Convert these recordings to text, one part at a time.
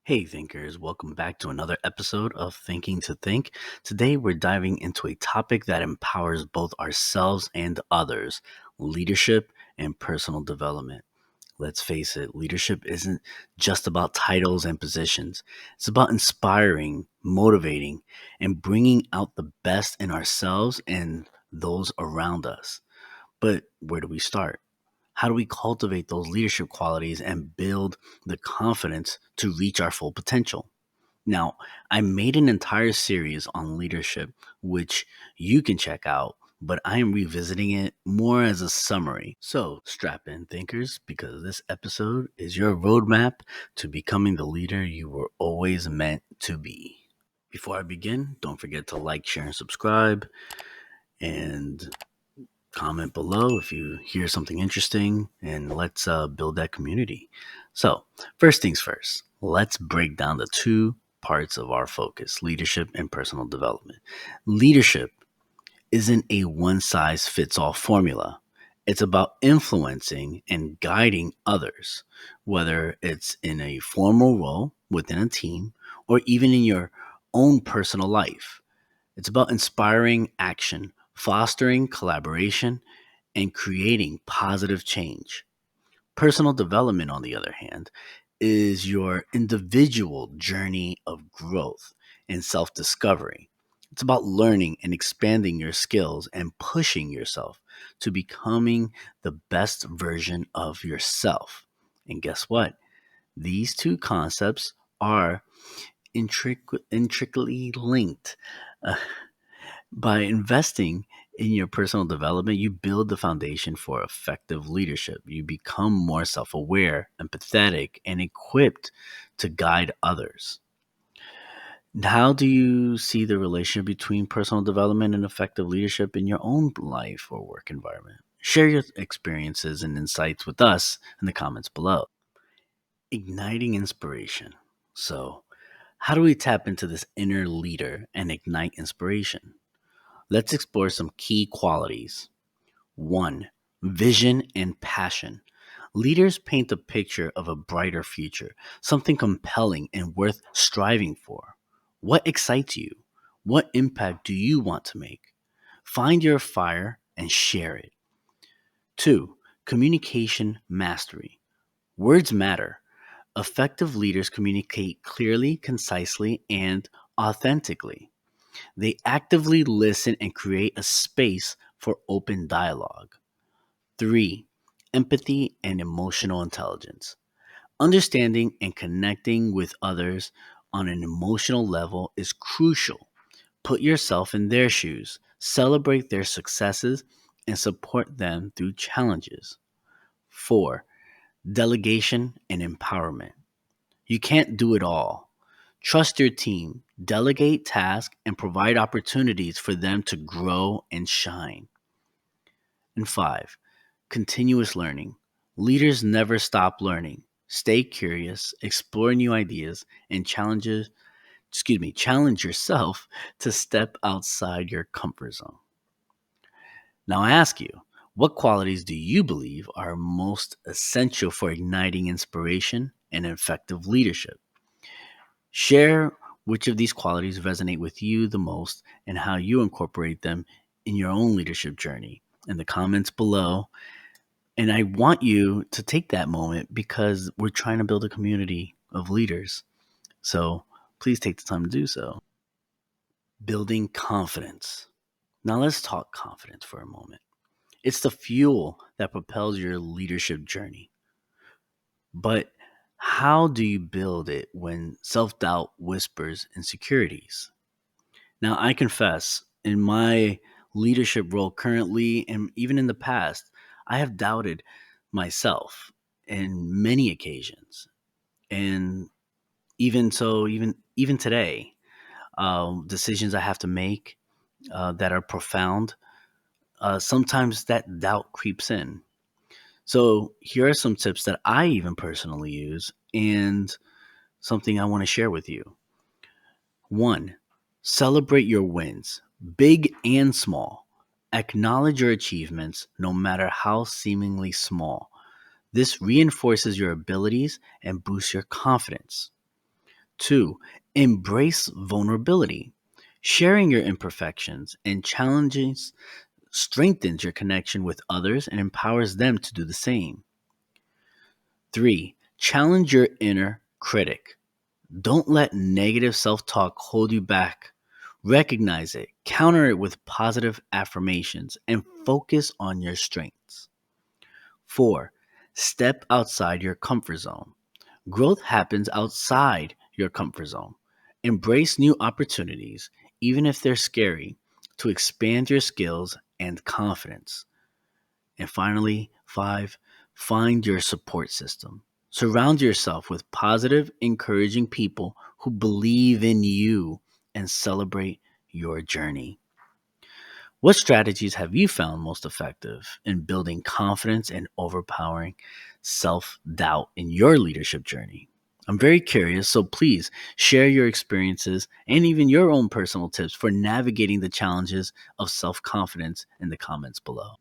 Hey, thinkers, welcome back to another episode of Thinking to Think. Today, we're diving into a topic that empowers both ourselves and others: leadership and personal development. Let's face it, leadership isn't just about titles and positions, it's about inspiring, motivating, and bringing out the best in ourselves and those around us. But where do we start? How do we cultivate those leadership qualities and build the confidence to reach our full potential? Now, I made an entire series on leadership, which you can check out, but I am revisiting it more as a summary. So strap in, thinkers, because this episode is your roadmap to becoming the leader you were always meant to be. Before I begin, don't forget to like, share, and subscribe, and comment below if you hear something interesting, and let's build that community. So, first things first, let's break down the two parts of our focus: leadership and personal development. Leadership isn't a one size fits all formula. It's about influencing and guiding others, whether it's in a formal role within a team or even in your own personal life. It's about inspiring action, fostering collaboration, and creating positive change. Personal development, on the other hand, is your individual journey of growth and self discovery. It's about learning and expanding your skills and pushing yourself to becoming the best version of yourself. And guess what? These two concepts are intricately linked. Uh, by investing in your personal development, you build the foundation for effective leadership. You become more self aware, empathetic, and equipped to guide others. How do you see the relationship between personal development and effective leadership in your own life or work environment? Share your experiences and insights with us in the comments below. Igniting inspiration. So, how do we tap into this inner leader and ignite inspiration? Let's explore some key qualities. 1. Vision and passion. Leaders paint a picture of a brighter future, something compelling and worth striving for. What excites you? What impact do you want to make? Find your fire and share it. 2. Communication mastery. Words matter. Effective leaders communicate clearly, concisely, and authentically. They actively listen and create a space for open dialogue. 3. Empathy and emotional intelligence. Understanding and connecting with others on an emotional level is crucial. Put yourself in their shoes, celebrate their successes, and support them through challenges. 4. Delegation and empowerment. You can't do it all. Trust your team, delegate tasks, and provide opportunities for them to grow and shine. And 5, continuous learning. Leaders never stop learning. Stay curious, explore new ideas, and challenge yourself to step outside your comfort zone. Now I ask you, what qualities do you believe are most essential for igniting inspiration and effective leadership? Share which of these qualities resonate with you the most and how you incorporate them in your own leadership journey in the comments below. And I want you to take that moment because we're trying to build a community of leaders. So please take the time to do so. Building confidence. Now let's talk confidence for a moment. It's the fuel that propels your leadership journey. But how do you build it when self doubt whispers insecurities? Now, I confess, in my leadership role currently, and even in the past, I have doubted myself in many occasions. And even today, decisions I have to make that are profound, sometimes that doubt creeps in. So, here are some tips that I even personally use and something I want to share with you. 1. Celebrate your wins, big and small. Acknowledge your achievements, no matter how seemingly small. This reinforces your abilities and boosts your confidence. Two, embrace vulnerability. Sharing your imperfections and challenges strengthens your connection with others and empowers them to do the same. Three, challenge your inner critic. Don't let negative self talk hold you back. Recognize it, counter it with positive affirmations, and focus on your strengths. Four, step outside your comfort zone. Growth happens outside your comfort zone. Embrace new opportunities, even if they're scary, to expand your skills and confidence. And finally, five, find your support system. Surround yourself with positive, encouraging people who believe in you and celebrate your journey. What strategies have you found most effective in building confidence and overpowering self doubt in your leadership journey? I'm very curious, so please share your experiences and even your own personal tips for navigating the challenges of self confidence in the comments below.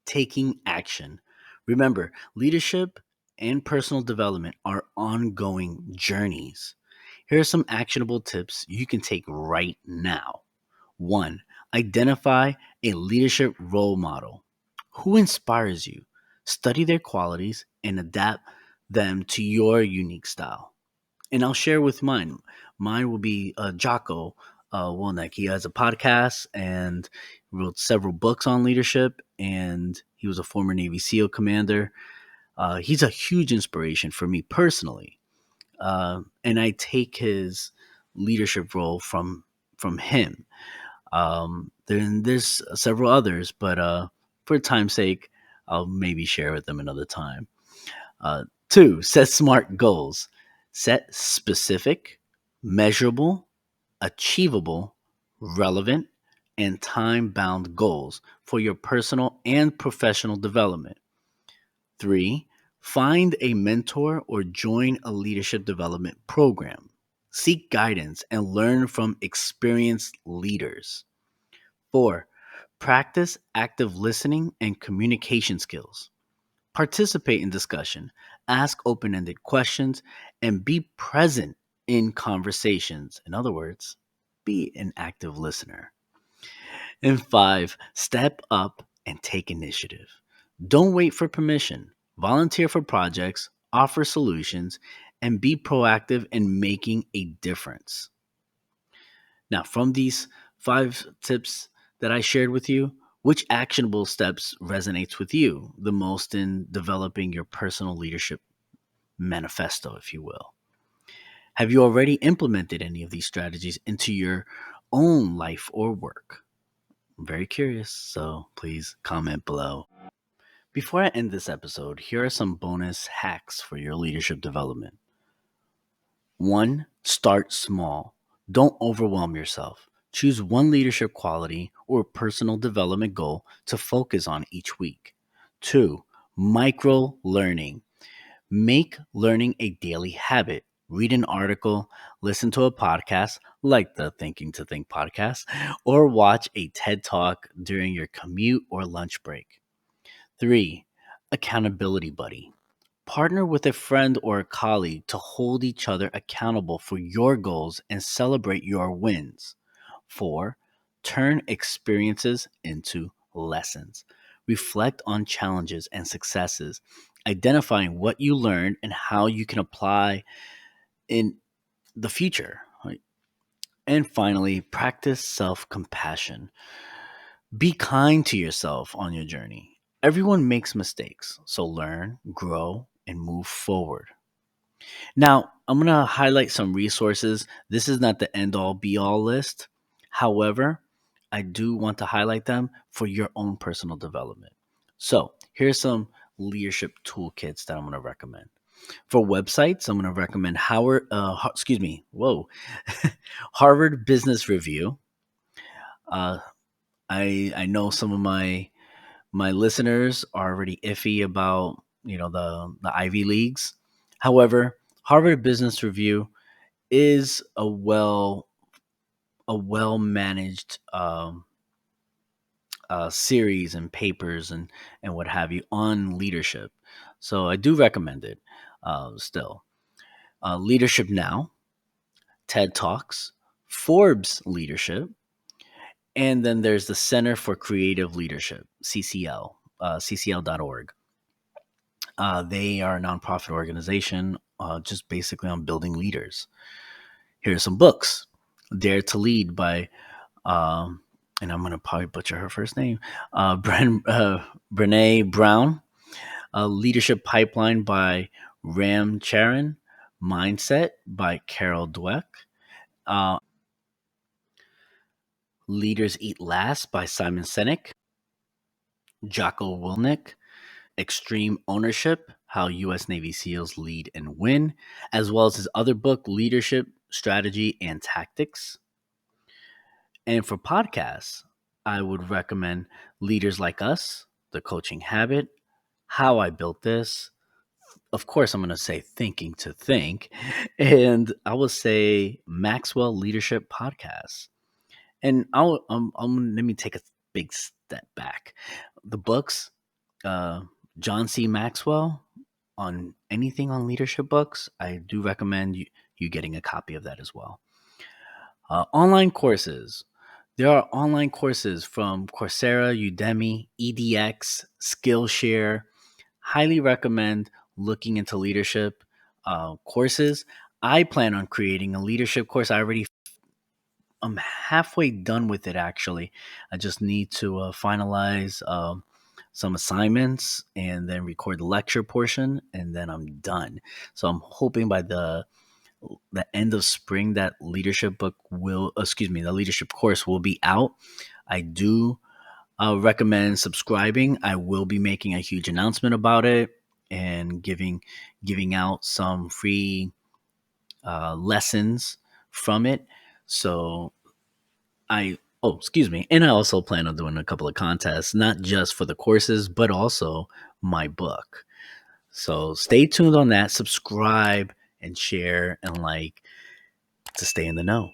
Taking action. Remember, leadership and personal development are ongoing journeys. Here are some actionable tips you can take right now. One, identify a leadership role model. Who inspires you? Study their qualities and adapt them to your unique style. And I'll share with mine. Mine will be Jocko Wonek. He has a podcast and wrote several books on leadership, and he was a former Navy SEAL commander. He's a huge inspiration for me personally, and I take his leadership role from him. There's several others, but for time's sake, I'll maybe share with them another time. Two, set smart goals. Set specific, measurable, achievable, relevant, and time bound goals for your personal and professional development. Three, find a mentor or join a leadership development program. Seek guidance and learn from experienced leaders. Four, practice active listening and communication skills. Participate in discussion, ask open ended questions, and be present in conversations. In other words, be an active listener. And five, step up and take initiative. Don't wait for permission. Volunteer for projects, offer solutions, and be proactive in making a difference. Now, from these five tips that I shared with you, which actionable steps resonates with you the most in developing your personal leadership manifesto, if you will? Have you already implemented any of these strategies into your own life or work? I'm very curious, so please comment below. Before I end this episode, here are some bonus hacks for your leadership development. One, start small. Don't overwhelm yourself. Choose one leadership quality or personal development goal to focus on each week. Two, micro learning. Make learning a daily habit. Read an article, listen to a podcast like the Thinking to Think podcast, or watch a TED Talk during your commute or lunch break. Three, accountability buddy. Partner with a friend or a colleague to hold each other accountable for your goals and celebrate your wins. Four, turn experiences into lessons. Reflect on challenges and successes, identifying what you learned and how you can apply in the future. Right? And finally, practice self compassion. Be kind to yourself on your journey. Everyone makes mistakes, so learn, grow, and move forward. Now, I'm going to highlight some resources. This is not the end all be all list. However, I do want to highlight them for your own personal development. So, here's some leadership toolkits that I'm going to recommend. For websites, I'm going to recommend Harvard Business Review. Uh, I know some of my listeners are already iffy about the Ivy Leagues. However, Harvard Business Review is a well managed series and papers and what have you on leadership. So I do recommend it still. Leadership Now, TED Talks, Forbes Leadership, and then there's the Center for Creative Leadership, CCL, ccl.org. They are a nonprofit organization just basically on building leaders. Here are some books: Dare to Lead by, um, and I'm going to probably butcher her first name, Brene Brown, Leadership Pipeline by Ram Charan, Mindset by Carol Dweck, uh, Leaders Eat Last by Simon Sinek, Jocko Willink, Extreme Ownership: How U.S. Navy SEALs Lead and Win, as well as his other book, Leadership, Strategy, and Tactics. And for podcasts, I would recommend Leaders Like Us, The Coaching Habit, How I Built This. Of course, I'm going to say Thinking to Think. And I will say Maxwell Leadership Podcast. And let me take a big step back. The books, uh, John C. Maxwell, on anything on leadership books, I do recommend you getting a copy of that as well. Online courses. There are online courses from Coursera, Udemy, EDX, Skillshare. Highly recommend looking into leadership courses. I plan on creating a leadership course. I'm halfway done with it, actually. I just need to finalize some assignments and then record the lecture portion, and then I'm done. So I'm hoping by the end of spring that the leadership course will be out. I do recommend subscribing. I will be making a huge announcement about it and giving out some free lessons from it. So and I also plan on doing a couple of contests, not just for the courses, but also my book. So stay tuned on that, subscribe and share and like to stay in the know.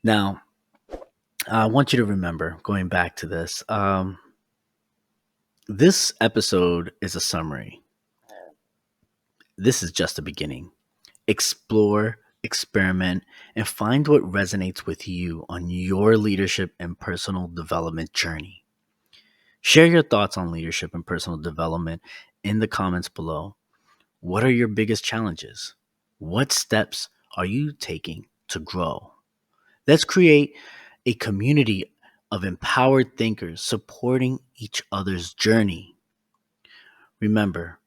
Now, I want you to remember, going back to this episode is a summary. This is just the beginning. Explore, experiment, and find what resonates with you on your leadership and personal development journey. Share your thoughts on leadership and personal development in the comments below. What are your biggest challenges? What steps are you taking to grow? Let's create a community of empowered thinkers supporting each other's journey. Remember,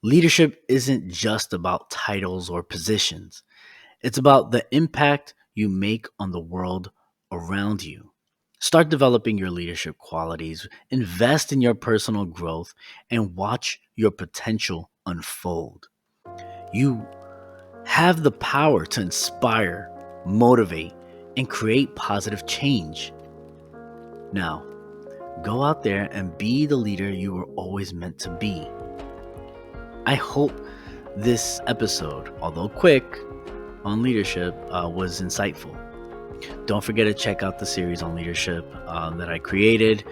leadership isn't just about titles or positions. It's about the impact you make on the world around you. Start developing your leadership qualities, invest in your personal growth, and watch your potential unfold. You have the power to inspire, motivate, and create positive change. Now, go out there and be the leader you were always meant to be. I hope this episode, although quick, on leadership was insightful. Don't forget to check out the series on leadership that I created.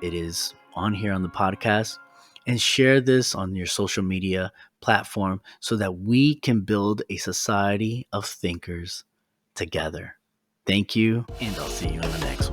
It is on here on the podcast. And share this on your social media platform so that we can build a society of thinkers together. Thank you, and I'll see you in the next one.